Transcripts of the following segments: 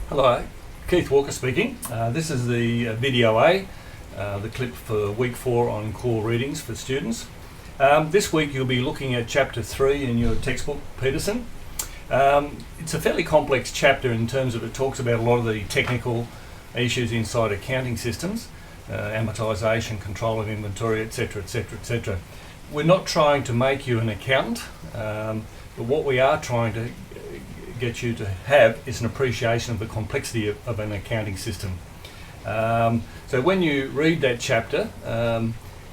Hello, Keith Walker speaking. This is the video A, the clip for week 4 on core readings for students. This week you'll be looking at chapter 3 in your textbook, Peterson. It's a fairly complex chapter in terms of it talks about a lot of the technical issues inside accounting systems, amortisation, control of inventory, etc, etc, etc. We're not trying to make you an accountant, but what we are trying to get you to have is an appreciation of the complexity of an accounting system. So when you read that chapter,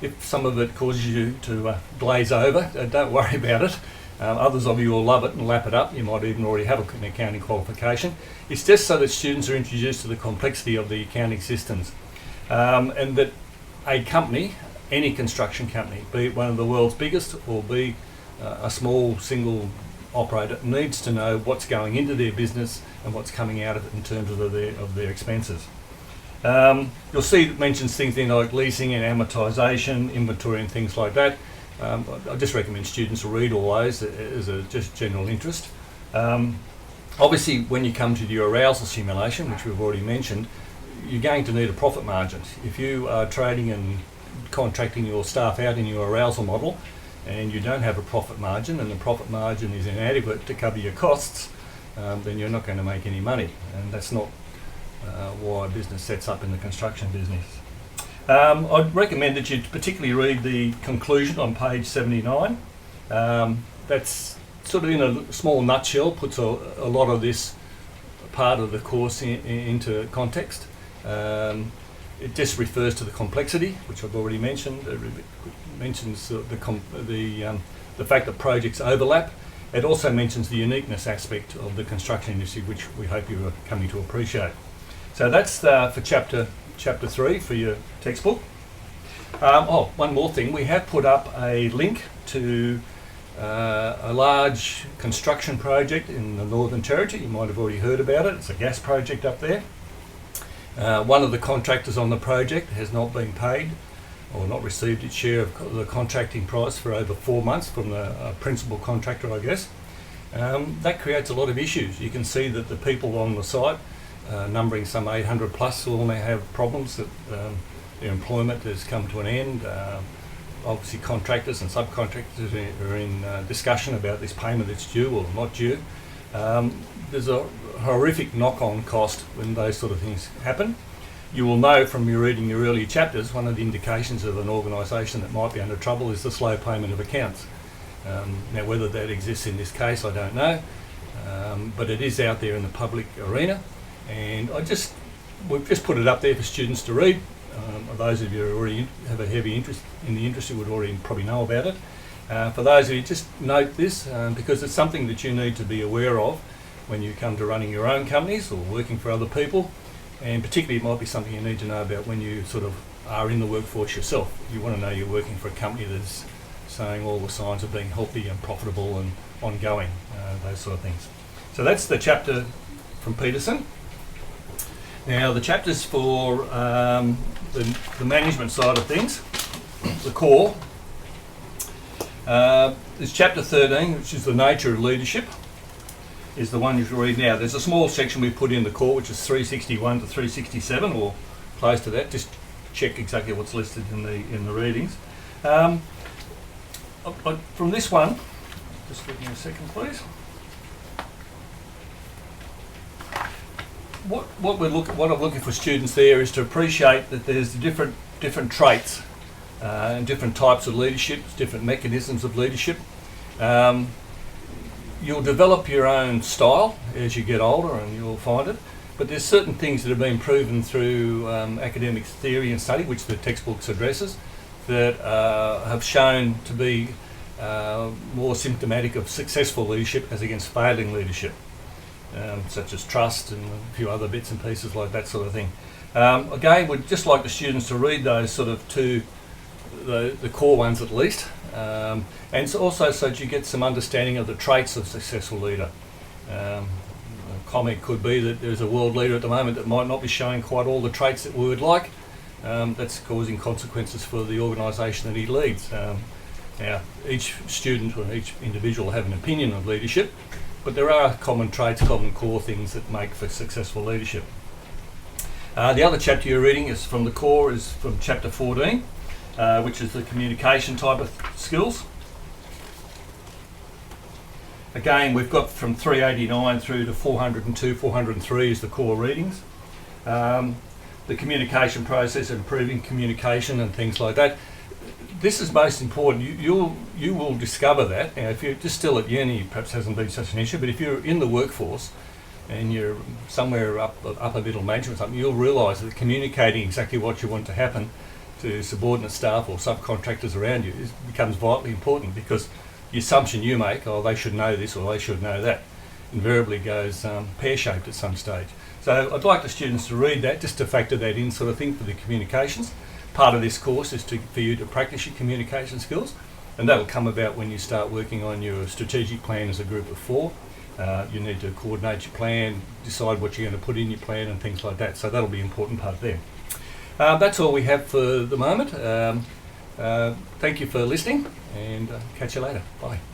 if some of it causes you to glaze over, don't worry about it. Others of you will love it and lap it up. You might even already have an accounting qualification. It's just so that students are introduced to the complexity of the accounting systems, and that a company, any construction company, be it one of the world's biggest or be a small single operator, needs to know what's going into their business and what's coming out of it in terms of their expenses. You'll see it mentions things like leasing and amortisation, inventory and things like that. I just recommend students read all those as a just general interest. Obviously, when you come to your arousal simulation, which we've already mentioned, you're going to need a profit margin. If you are trading and contracting your staff out in your arousal model, and you don't have a profit margin, and the profit margin is inadequate to cover your costs, then you're not going to make any money, and that's not why a business sets up in the construction business. I'd recommend that you particularly read the conclusion on page 79. That's sort of in a small nutshell, puts a lot of this part of the course into context. It just refers to the complexity, which I've already mentioned. It mentions the fact that projects overlap. It also mentions the uniqueness aspect of the construction industry, which we hope you are coming to appreciate. So that's for chapter 3 for your textbook. One more thing. We have put up a link to a large construction project in the Northern Territory. You might have already heard about it. It's a gas project up there. One of the contractors on the project has not been paid or not received its share of the contracting price for over 4 months from the principal contractor, I guess. That creates a lot of issues. You can see that the people on the site, numbering some 800 plus, all now have problems, that their employment has come to an end. Obviously contractors and subcontractors are in discussion about this payment that's due or not due. There's a horrific knock-on cost when those sort of things happen. You will know from your reading your earlier chapters, one of the indications of an organisation that might be under trouble is the slow payment of accounts. Now whether that exists in this case, I don't know, but it is out there in the public arena, and we've just put it up there for students to read. Those of you who already have a heavy interest in the industry would already probably know about it. For those of you, just note this because it's something that you need to be aware of when you come to running your own companies or working for other people, and particularly it might be something you need to know about when you sort of are in the workforce yourself. You want to know you're working for a company that's showing all the signs of being healthy and profitable and ongoing, those sort of things. So that's the chapter from Peterson. Now the chapters for the management side of things, the core, is chapter 13, which is the nature of leadership, is the one you can read now. There's a small section we put in the core, which is 361 to 367, or close to that. Just check exactly what's listed in the readings. From this one, just give me a second, please. What I'm looking for students there is to appreciate that there's different traits and different types of leadership, different mechanisms of leadership. You'll develop your own style as you get older, and you'll find it. But there's certain things that have been proven through academic theory and study, which the textbooks addresses, that have shown to be more symptomatic of successful leadership as against failing leadership, such as trust and a few other bits and pieces like that sort of thing. Again, we'd just like the students to read those sort of the core ones at least, and so also so that you get some understanding of the traits of a successful leader. A comment could be that there's a world leader at the moment that might not be showing quite all the traits that we would like. That's causing consequences for the organisation that he leads. Now, each student or each individual will have an opinion of leadership, but there are common traits, common core things that make for successful leadership. The other chapter you're reading is from the core, is from chapter 14, which is the communication type of skills. Again, we've got from 389 through to 402, 403 is the core readings. The communication process, improving communication and things like that. This is most important. You will discover that. Now, if you're just still at uni, perhaps hasn't been such an issue, but if you're in the workforce and you're somewhere upper middle management or something, you'll realise that communicating exactly what you want to happen to subordinate staff or subcontractors around you becomes vitally important, because the assumption you make, oh, they should know this or they should know that, invariably goes pear-shaped at some stage. So I'd like the students to read that, just to factor that in, sort of thing, for the communications. Part of this course is for you to practice your communication skills, and that'll come about when you start working on your strategic plan as a group of 4. You need to coordinate your plan, decide what you're going to put in your plan and things like that, so that'll be an important part there. That's all we have for the moment. Thank you for listening, and catch you later. Bye.